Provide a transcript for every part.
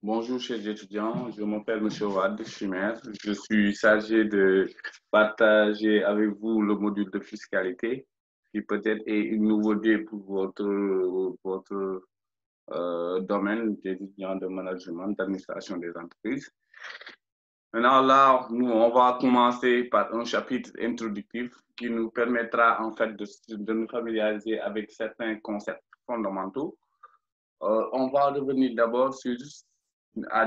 Bonjour, chers étudiants. Je m'appelle M. Wad Chimer. Je suis chargé de partager avec vous le module de fiscalité, qui peut-être est une nouveauté pour votre domaine d'étudiants de management, d'administration des entreprises. Maintenant, là, on va commencer par un chapitre introductif qui nous permettra en fait de nous familiariser avec certains concepts fondamentaux. On va revenir d'abord sur la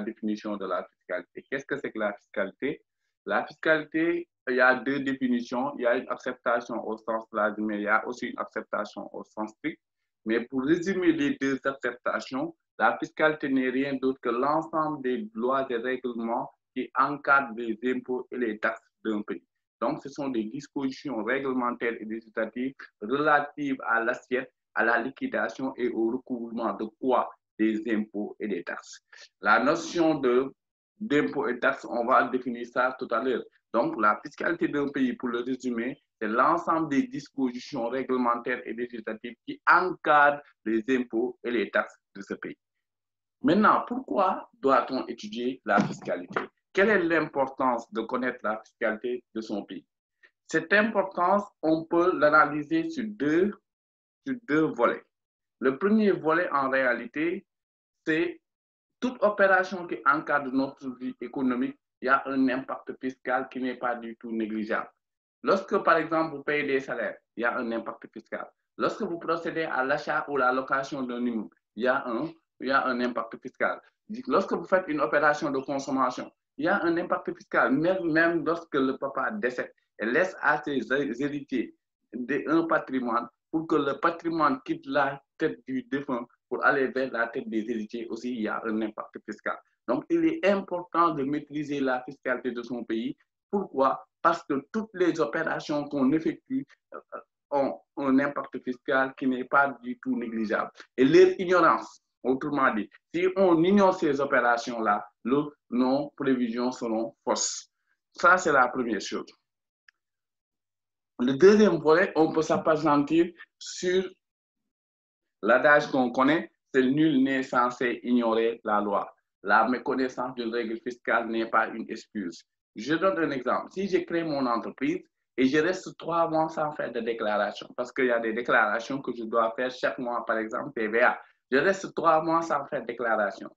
définition de la fiscalité. Qu'est-ce que c'est que la fiscalité? La fiscalité, il y a deux définitions. Il y a une acceptation au sens large, mais il y a aussi une acceptation au sens strict. Mais pour résumer les deux acceptations, la fiscalité n'est rien d'autre que l'ensemble des lois et règlements qui encadrent les impôts et les taxes d'un pays. Donc, ce sont des dispositions réglementaires et législatives relatives à l'assiette, à la liquidation et au recouvrement de quoi? Des impôts et des taxes. La notion d'impôts et taxes, on va définir ça tout à l'heure. Donc, la fiscalité d'un pays, pour le résumer, c'est l'ensemble des dispositions réglementaires et législatives qui encadrent les impôts et les taxes de ce pays. Maintenant, pourquoi doit-on étudier la fiscalité? Quelle est l'importance de connaître la fiscalité de son pays? Cette importance, on peut l'analyser sur deux volets. Le premier volet, en réalité, c'est toute opération qui encadre notre vie économique, il y a un impact fiscal qui n'est pas du tout négligeable. Lorsque, par exemple, vous payez des salaires, il y a un impact fiscal. Lorsque vous procédez à l'achat ou la location d'un immeuble, il y a un impact fiscal. Lorsque vous faites une opération de consommation, il y a un impact fiscal. Même lorsque le papa décède et laisse à ses héritiers un patrimoine, pour que le patrimoine quitte la tête du défunt pour aller vers la tête des héritiers aussi, il y a un impact fiscal. Donc, il est important de maîtriser la fiscalité de son pays. Pourquoi? Parce que toutes les opérations qu'on effectue ont un impact fiscal qui n'est pas du tout négligeable. Et leur ignorance, autrement dit, si on ignore ces opérations-là, nos prévisions seront fausses. Ça, c'est la première chose. Le deuxième volet, on peut s'appesantir sur l'adage qu'on connaît, c'est nul n'est censé ignorer la loi. La méconnaissance d'une règle fiscale n'est pas une excuse. Je donne un exemple. Si j'ai créé mon entreprise et je reste 3 mois sans faire de déclaration, parce qu'il y a des déclarations que je dois faire chaque mois, par exemple TVA, je reste 3 mois sans faire de déclaration.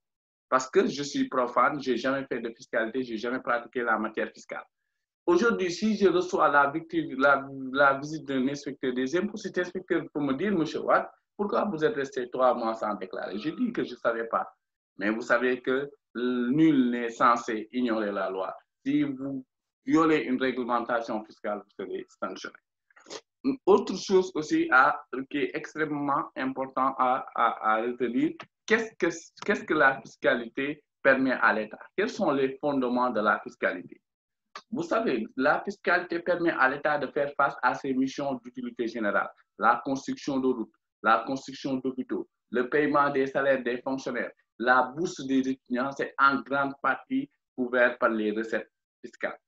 Parce que je suis profane, je n'ai jamais fait de fiscalité, je n'ai jamais pratiqué la matière fiscale. Aujourd'hui, si je reçois la visite d'un inspecteur des impôts, cet inspecteur peut me dire, monsieur Watt, pourquoi vous êtes resté 3 mois sans déclarer? Je dis que je ne savais pas. Mais vous savez que nul n'est censé ignorer la loi. Si vous violez une réglementation fiscale, vous serez sanctionné. Une autre chose aussi qui est extrêmement important à retenir, qu'est-ce que la fiscalité permet à l'État? Quels sont les fondements de la fiscalité? Vous savez, la fiscalité permet à l'État de faire face à ses missions d'utilité générale, la construction de routes, la construction d'hôpitaux, le paiement des salaires des fonctionnaires, la bourse des étudiants, c'est en grande partie couvert par les recettes fiscales.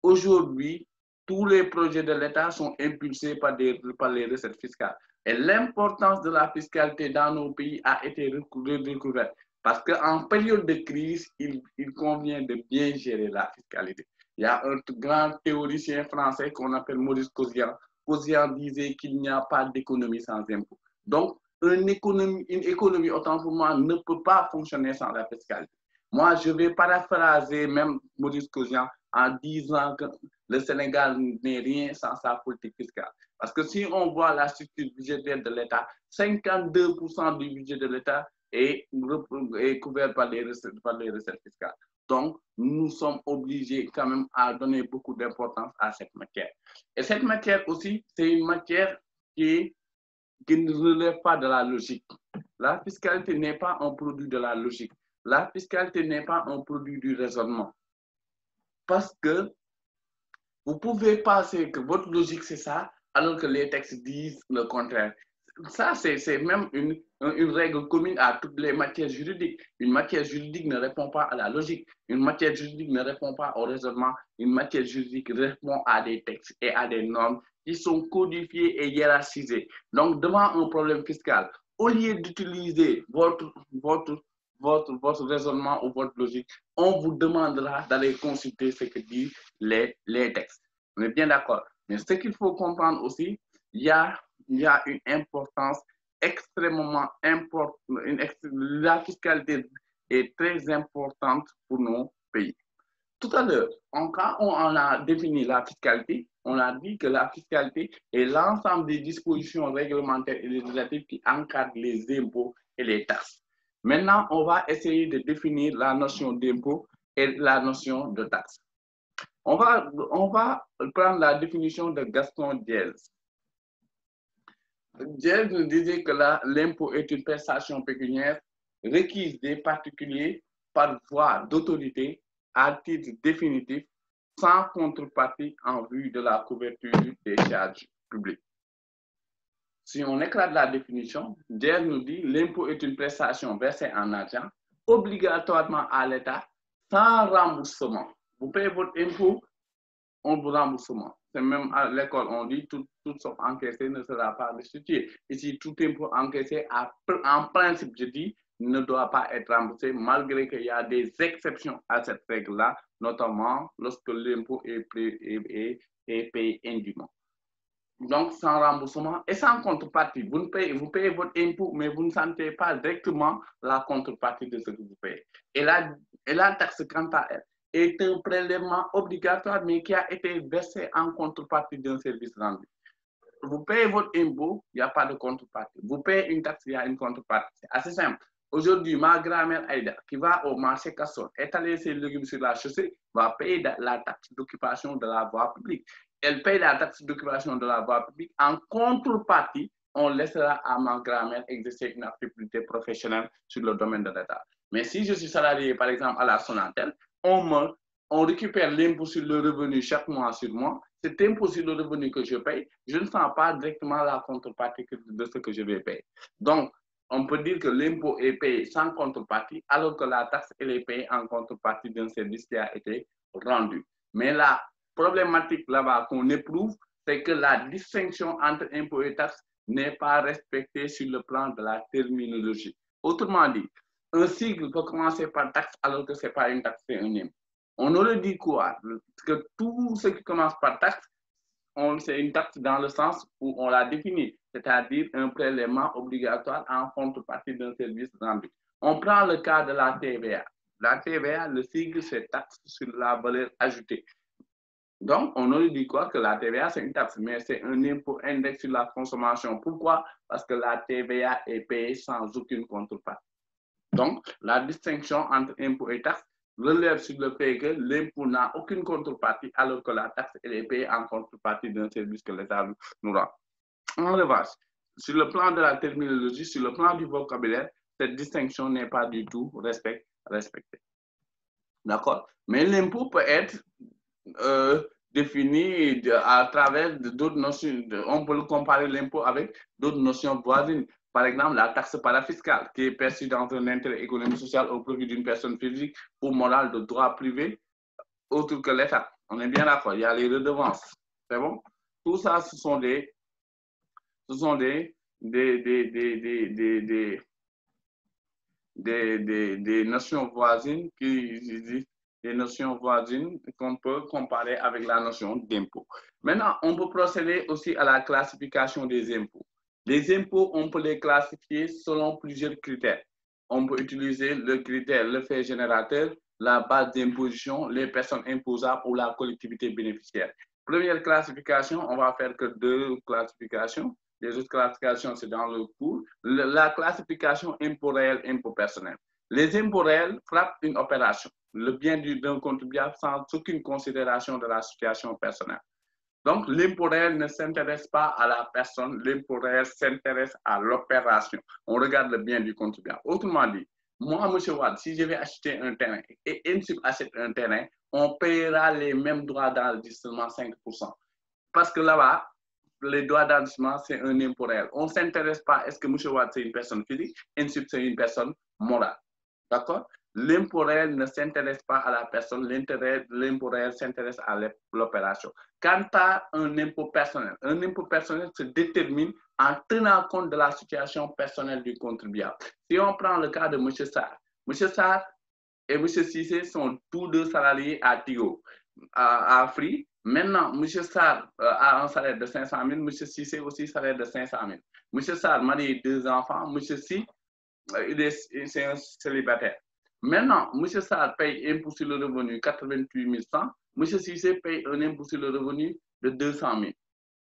Aujourd'hui, tous les projets de l'État sont impulsés par les recettes fiscales. Et l'importance de la fiscalité dans nos pays a été redécouverte parce qu'en période de crise, il convient de bien gérer la fiscalité. Il y a un grand théoricien français qu'on appelle Maurice Kosian. Kosian disait qu'il n'y a pas d'économie sans impôts. Donc, une économie, autant pour moi, ne peut pas fonctionner sans la fiscalité. Moi, je vais paraphraser même Maurice Kosian en disant que le Sénégal n'est rien sans sa politique fiscale. Parce que si on voit la structure budgétaire de l'État, 52% du budget de l'État est couvert par les recettes fiscales. Donc, nous sommes obligés quand même à donner beaucoup d'importance à cette matière. Et cette matière aussi, c'est une matière qui ne relève pas de la logique. La fiscalité n'est pas un produit de la logique. La fiscalité n'est pas un produit du raisonnement. Parce que vous pouvez penser que votre logique, c'est ça, alors que les textes disent le contraire. Ça, c'est même une règle commune à toutes les matières juridiques. Une matière juridique ne répond pas à la logique. Une matière juridique ne répond pas au raisonnement. Une matière juridique répond à des textes et à des normes qui sont codifiées et hiérarchisées. Donc, devant un problème fiscal, au lieu d'utiliser votre raisonnement ou votre logique, on vous demandera d'aller consulter ce que disent les textes. On est bien d'accord. Mais ce qu'il faut comprendre aussi, il y a une importance extrêmement importante. La fiscalité est très importante pour nos pays. Tout à l'heure, quand on a défini la fiscalité, on a dit que la fiscalité est l'ensemble des dispositions réglementaires et législatives qui encadrent les impôts et les taxes. Maintenant, on va essayer de définir la notion d'impôt et la notion de taxe. On va prendre la définition de Gaston Diez. Diez nous disait que l'impôt est une prestation pécuniaire requise des particuliers par voie d'autorité à titre définitif, sans contrepartie en vue de la couverture des charges publiques. Si on éclate la définition, Diez nous dit l'impôt est une prestation versée en argent obligatoirement à l'État sans remboursement. Vous payez votre impôt, on vous remboursement. C'est même à l'école, on dit toute somme encaissée ne sera pas restituée. Ici, tout impôt encaissé, en principe, je dis, ne doit pas être remboursé, malgré qu'il y a des exceptions à cette règle-là, notamment lorsque l'impôt est payé indûment. Donc, sans remboursement et sans contrepartie. Vous payez votre impôt, mais vous ne sentez pas directement la contrepartie de ce que vous payez. Et la taxe, quant à elle, est un prélèvement obligatoire, mais qui a été versé en contrepartie d'un service rendu. Vous payez votre impôt, il n'y a pas de contrepartie. Vous payez une taxe, il y a une contrepartie. C'est assez simple. Aujourd'hui, ma grand-mère Aïda, qui va au marché Castor, étaler ses légumes sur la chaussée, va payer la taxe d'occupation de la voie publique. Elle paye la taxe d'occupation de la voie publique. En contrepartie, on laissera à ma grand-mère exercer une activité professionnelle sur le domaine de l'État. Mais si je suis salarié, par exemple, à la Sonatel, on récupère l'impôt sur le revenu chaque mois sur moi. Cet impôt sur le revenu que je paye, je ne sens pas directement la contrepartie de ce que je vais payer. Donc, on peut dire que l'impôt est payé sans contrepartie, alors que la taxe, elle est payée en contrepartie d'un service qui a été rendu. Mais la problématique là-bas qu'on éprouve, c'est que la distinction entre impôt et taxe n'est pas respectée sur le plan de la terminologie. Autrement dit, un sigle peut commencer par taxe alors que ce n'est pas une taxe, c'est un impôt. On aurait dit quoi? Que tout ce qui commence par taxe, c'est une taxe dans le sens où on l'a défini, c'est-à-dire un prélèvement obligatoire en contrepartie d'un service rendu. On prend le cas de la TVA. La TVA, le sigle, c'est taxe sur la valeur ajoutée. Donc, on aurait dit quoi? Que la TVA, c'est une taxe, mais c'est un impôt index sur la consommation. Pourquoi? Parce que la TVA est payée sans aucune contrepartie. Donc, la distinction entre impôt et taxe relève sur le fait que l'impôt n'a aucune contrepartie, alors que la taxe elle est payée en contrepartie d'un service que l'État nous rend. En revanche, sur le plan de la terminologie, sur le plan du vocabulaire, cette distinction n'est pas du tout respectée. D'accord? Mais l'impôt peut être défini à travers d'autres notions. On peut le comparer l'impôt avec d'autres notions voisines. Par exemple, la taxe parafiscale, qui est perçue dans un intérêt économique social au profit d'une personne physique ou morale de droit privé, autre que l'État. On est bien d'accord. Il y a les redevances. C'est bon? Tout ça, ce sont des notions voisines des notions voisines qu'on peut comparer avec la notion d'impôt. Maintenant, on peut procéder aussi à la classification des impôts. Les impôts, on peut les classifier selon plusieurs critères. On peut utiliser le critère, le fait générateur, la base d'imposition, les personnes imposables ou la collectivité bénéficiaire. Première classification, on va faire que 2 classifications. Les autres classifications, c'est dans le cours. La classification impôt réel, impôt personnel. Les impôts réels frappent une opération, le bien d'un contribuable sans aucune considération de la situation personnelle. Donc, l'impôt réel ne s'intéresse pas à la personne, l'impôt réel s'intéresse à l'opération. On regarde le bien du contribuable. Autrement dit, moi, M. Wad, si je vais acheter un terrain et INSUP achète un terrain, on paiera les mêmes droits d'enregistrement 5%. Parce que là-bas, les droits d'enregistrement, c'est un impôt réel. On ne s'intéresse pas, est-ce que M. Wad, c'est une personne physique, INSUP, c'est une personne morale. D'accord? L'impôt réel ne s'intéresse pas à la personne, l'impôt réel s'intéresse à l'opération. Quant à un impôt personnel se détermine en tenant compte de la situation personnelle du contribuable. Si on prend le cas de M. Sarr, M. Sarr et M. Cissé sont tous deux salariés à Tigo, à Free. Maintenant, M. Sarr a un salaire de 500 000, M. Cissé aussi salaire de 500 000. M. Sarr marié 2 enfants, M. Cissé, c'est un célibataire. Maintenant, M. Sarr paye impôt sur le revenu 88 100, M. Cissé paye un impôt sur le revenu de 200 000.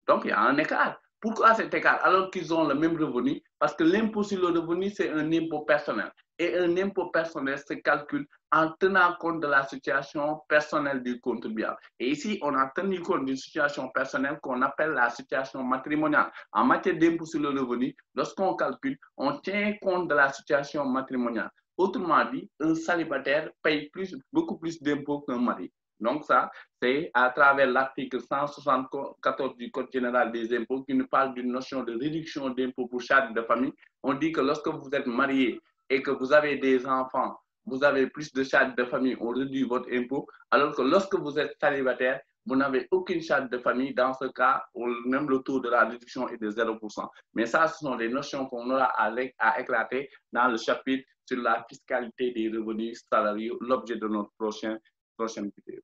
Donc, il y a un écart. Pourquoi cet écart alors qu'ils ont le même revenu? Parce que l'impôt sur le revenu, c'est un impôt personnel. Et un impôt personnel se calcule en tenant compte de la situation personnelle du contribuable. Et ici, on a tenu compte d'une situation personnelle qu'on appelle la situation matrimoniale. En matière d'impôt sur le revenu, lorsqu'on calcule, on tient compte de la situation matrimoniale. Autrement dit, un célibataire paye beaucoup plus d'impôts qu'un mari. Donc ça, c'est à travers l'article 174 du Code général des impôts qui nous parle d'une notion de réduction d'impôts pour charges de famille. On dit que lorsque vous êtes marié et que vous avez des enfants, vous avez plus de charges de famille, on réduit votre impôt, alors que lorsque vous êtes célibataire, vous n'avez aucune charge de famille. Dans ce cas, même le taux de la réduction est de 0%. Mais ça, ce sont des notions qu'on aura à éclater dans le chapitre sur la fiscalité des revenus salariaux, l'objet de notre prochaine vidéo.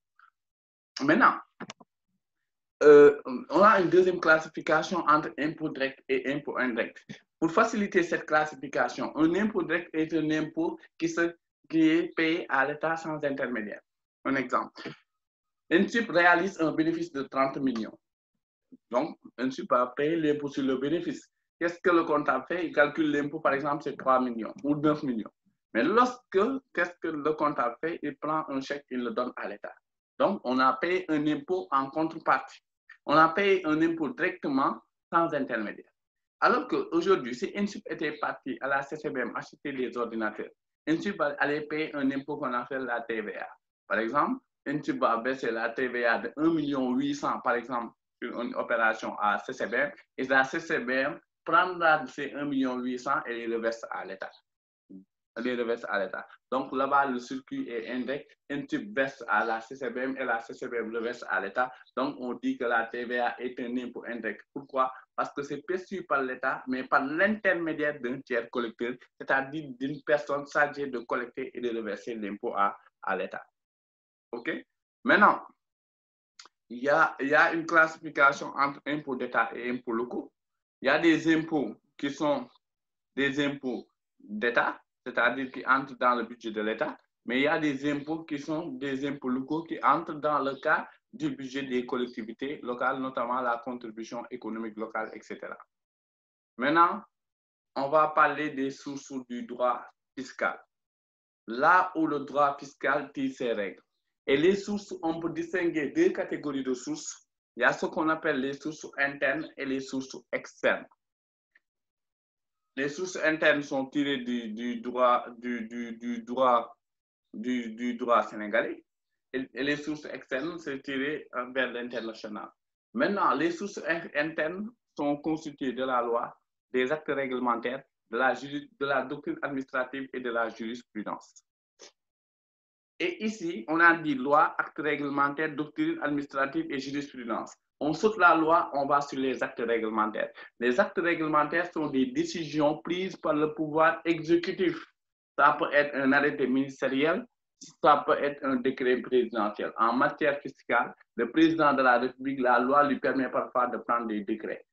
Maintenant, on a une deuxième classification entre impôt direct et impôt indirect. Pour faciliter cette classification, un impôt direct est un impôt qui est payé à l'État sans intermédiaire. Un exemple. UNSUP réalise un bénéfice de 30 millions. Donc, UNSUP a payé l'impôt sur le bénéfice. Qu'est-ce que le comptable fait? Il calcule l'impôt, par exemple, c'est 3 millions ou 9 millions. Mais qu'est-ce que le comptable fait? Il prend un chèque, il le donne à l'État. Donc, on a payé un impôt en contrepartie. On a payé un impôt directement sans intermédiaire. Alors qu'aujourd'hui, si UNSUP était parti à la CCBM acheter des ordinateurs, UNSUP allait payer un impôt qu'on appelle la TVA. Par exemple, UNSUP va baisser la TVA de 1 800 000, par exemple, sur une opération à CCBM, et la CCBM prendra ces 1 800 000 et les reverse à l'État. Donc là-bas, le circuit est indirect. UNSUP verse à la CCBM et la CCBM le verse à l'État. Donc, on dit que la TVA est un impôt indirect. Pourquoi? Parce que c'est perçu par l'État, mais par l'intermédiaire d'un tiers collecteur, c'est-à-dire d'une personne chargée de collecter et de reverser l'impôt à l'État. OK? Maintenant, il y a une classification entre impôts d'État et impôts locaux. Il y a des impôts qui sont des impôts d'État, c'est-à-dire qui entrent dans le budget de l'État, mais il y a des impôts qui sont des impôts locaux qui entrent dans le cas du budget des collectivités locales, notamment la contribution économique locale, etc. Maintenant, on va parler des sources du droit fiscal. Là où le droit fiscal tire ses règles. Et les sources, on peut distinguer deux catégories de sources. Il y a ce qu'on appelle les sources internes et les sources externes. Les sources internes sont tirées du droit sénégalais et les sources externes sont tirées vers l'international. Maintenant, les sources internes sont constituées de la loi, des actes réglementaires, de la doctrine administrative et de la jurisprudence. Et ici, on a dit loi, actes réglementaires, doctrine administrative et jurisprudence. On saute la loi, on va sur les actes réglementaires. Les actes réglementaires sont des décisions prises par le pouvoir exécutif. Ça peut être un arrêté ministériel, ça peut être un décret présidentiel. En matière fiscale, le président de la République, la loi lui permet parfois de prendre des décrets.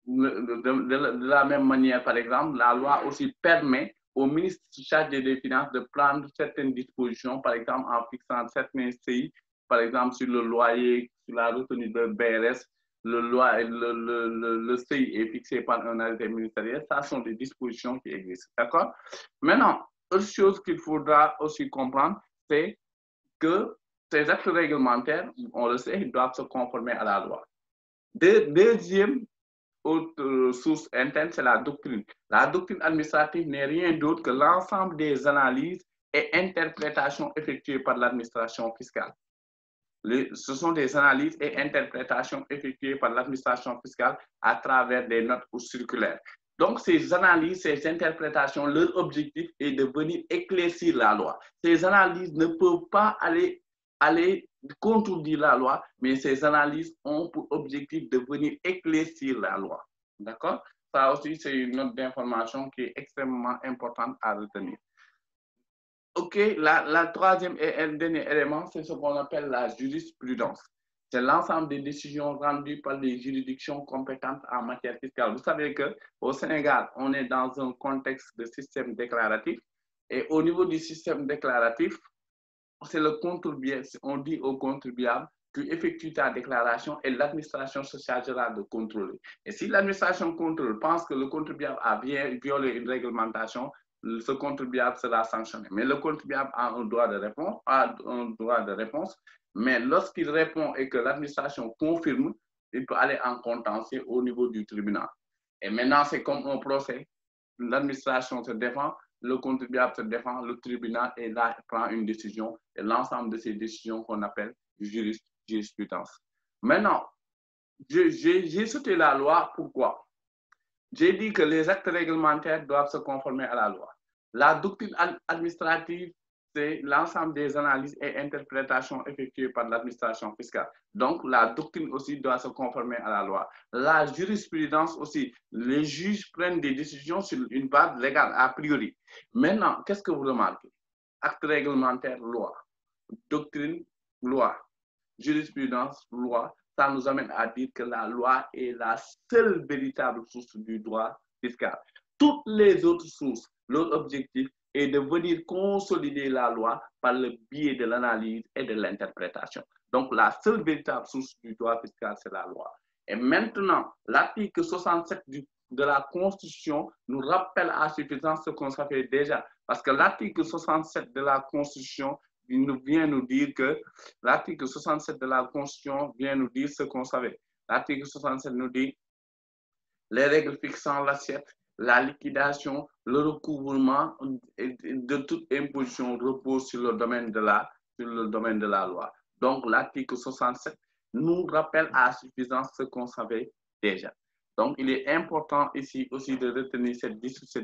De la même manière, par exemple, la loi aussi permet au ministre chargé des Finances de prendre certaines dispositions, par exemple en fixant certains CI, par exemple sur le loyer, sur la retenue de BRS, le CI est fixé par un arrêté ministériel. Ça sont des dispositions qui existent. D'accord? Maintenant, autre chose qu'il faudra aussi comprendre, c'est que ces actes réglementaires, on le sait, ils doivent se conformer à la loi. Deuxième autre source interne, c'est la doctrine. La doctrine administrative n'est rien d'autre que l'ensemble des analyses et interprétations effectuées par l'administration fiscale. Ce sont des analyses et interprétations effectuées par l'administration fiscale à travers des notes ou circulaires. Donc, ces analyses, ces interprétations, leur objectif est de venir éclaircir la loi. Ces analyses ne peuvent pas aller contredire la loi, mais ces analyses ont pour objectif de venir éclaircir la loi. D'accord? Ça aussi, c'est une note d'information qui est extrêmement importante à retenir. OK, la troisième et le dernier élément, c'est ce qu'on appelle la jurisprudence. C'est l'ensemble des décisions rendues par les juridictions compétentes en matière fiscale. Vous savez qu'au Sénégal, on est dans un contexte de système déclaratif. Et au niveau du système déclaratif, c'est le contribuable, on dit au contribuable, tu effectues ta déclaration et l'administration se chargera de contrôler. Et si l'administration contrôle pense que le contribuable a bien violé une réglementation, ce contribuable sera sanctionné. Mais le contribuable a un droit de réponse, mais lorsqu'il répond et que l'administration confirme, il peut aller en contentieux au niveau du tribunal. Et maintenant, c'est comme un procès. L'administration se défend, le contribuable se défend, le tribunal est là, prend une décision, et l'ensemble de ces décisions qu'on appelle jurisprudence. Maintenant, j'ai sauté la loi, pourquoi? J'ai dit que les actes réglementaires doivent se conformer à la loi. La doctrine administrative, c'est l'ensemble des analyses et interprétations effectuées par l'administration fiscale. Donc, la doctrine aussi doit se conformer à la loi. La jurisprudence aussi, les juges prennent des décisions sur une base légale, a priori. Maintenant, qu'est-ce que vous remarquez? Acte réglementaire, loi. Doctrine, loi. Jurisprudence, loi. Ça nous amène à dire que la loi est la seule véritable source du droit fiscal. Toutes les autres sources, leur objectif est de venir consolider la loi par le biais de l'analyse et de l'interprétation. Donc, la seule véritable source du droit fiscal, c'est la loi. Et maintenant, l'article 67 de la Constitution nous rappelle à suffisance ce qu'on savait déjà. Parce que l'article 67 de la Constitution vient nous dire que l'article 67 de la Constitution vient nous dire ce qu'on savait. L'article 67 nous dit les règles fixant l'assiette, la liquidation, le recouvrement de toute imposition repose sur le domaine de la loi. Donc, l'article 67 nous rappelle à suffisance ce qu'on savait déjà. Donc, il est important ici aussi de retenir cette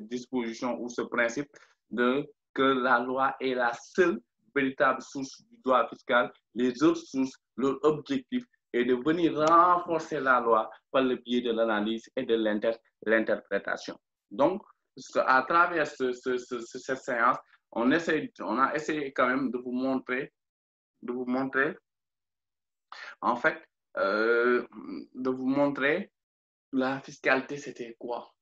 disposition ou ce principe que la loi est la seule véritable source du droit fiscal. Les autres sources, leur objectif est de venir renforcer la loi par le biais de l'analyse et de l'interprétation. Donc, à travers cette séance, on a essayé quand même de vous montrer, en fait, de vous montrer la fiscalité, c'était quoi?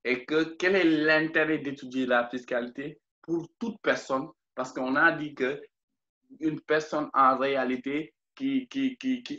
Et quel est l'intérêt d'étudier la fiscalité pour toute personne? Parce qu'on a dit qu'une personne en réalité qui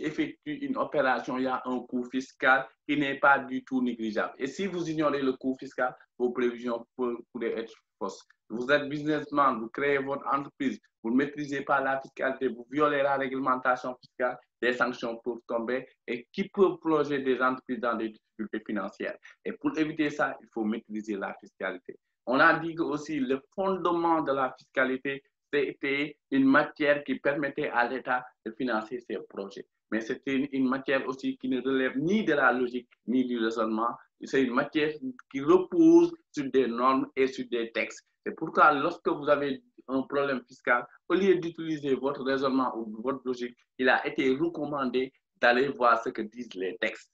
effectue une opération, il y a un coût fiscal qui n'est pas du tout négligeable. Et si vous ignorez le coût fiscal, vos prévisions pourraient être fausses. Vous êtes businessman, vous créez votre entreprise, vous ne maîtrisez pas la fiscalité, vous violez la réglementation fiscale, des sanctions peuvent tomber et qui peuvent plonger des entreprises dans des difficultés financières. Et pour éviter ça, il faut maîtriser la fiscalité. On a dit que aussi le fondement de la fiscalité, c'était une matière qui permettait à l'État de financer ses projets. Mais c'était une matière aussi qui ne relève ni de la logique ni du raisonnement. C'est une matière qui repose sur des normes et sur des textes. C'est pourquoi lorsque vous avez un problème fiscal, au lieu d'utiliser votre raisonnement ou votre logique, il a été recommandé d'aller voir ce que disent les textes.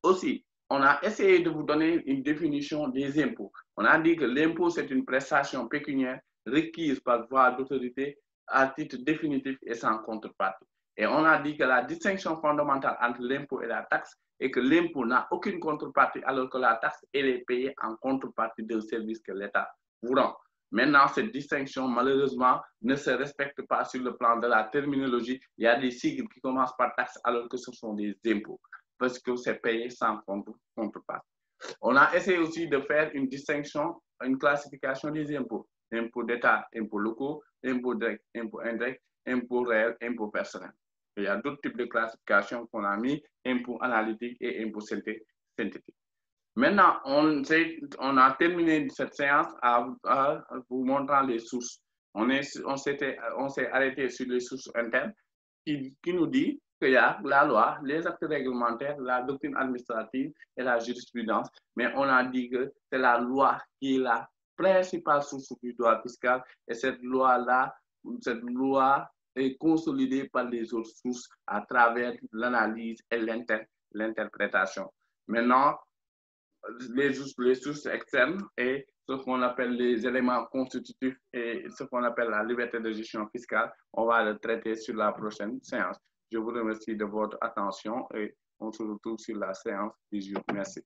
Aussi, on a essayé de vous donner une définition des impôts. On a dit que l'impôt, c'est une prestation pécuniaire requise par voie d'autorité à titre définitif et sans contrepartie. Et on a dit que la distinction fondamentale entre l'impôt et la taxe est que l'impôt n'a aucune contrepartie alors que la taxe, elle est payée en contrepartie d'un service que l'État vous rend. Maintenant, cette distinction, malheureusement, ne se respecte pas sur le plan de la terminologie. Il y a des sigles qui commencent par taxe alors que ce sont des impôts parce que c'est payé sans contrepartie. On a essayé aussi de faire une distinction, une classification des impôts. Impôts d'État, impôts locaux, impôts directs, impôts indirects, impôts réels, impôts personnels. Il y a d'autres types de classifications qu'on a mis, impôts analytiques et impôts synthétiques. Maintenant, on a terminé cette séance à vous montrant les sources. On s'est arrêté sur les sources internes qui nous dit qu'il y a la loi, les actes réglementaires, la doctrine administrative et la jurisprudence. Mais on a dit que c'est la loi qui est la principale source du droit fiscal et cette loi est consolidée par les autres sources à travers l'analyse et l'interprétation. Maintenant, les sources externes, et ce qu'on appelle les éléments constitutifs et ce qu'on appelle la liberté de gestion fiscale. On va le traiter sur la prochaine séance. Je vous remercie de votre attention et on se retrouve sur la séance du jour. Merci.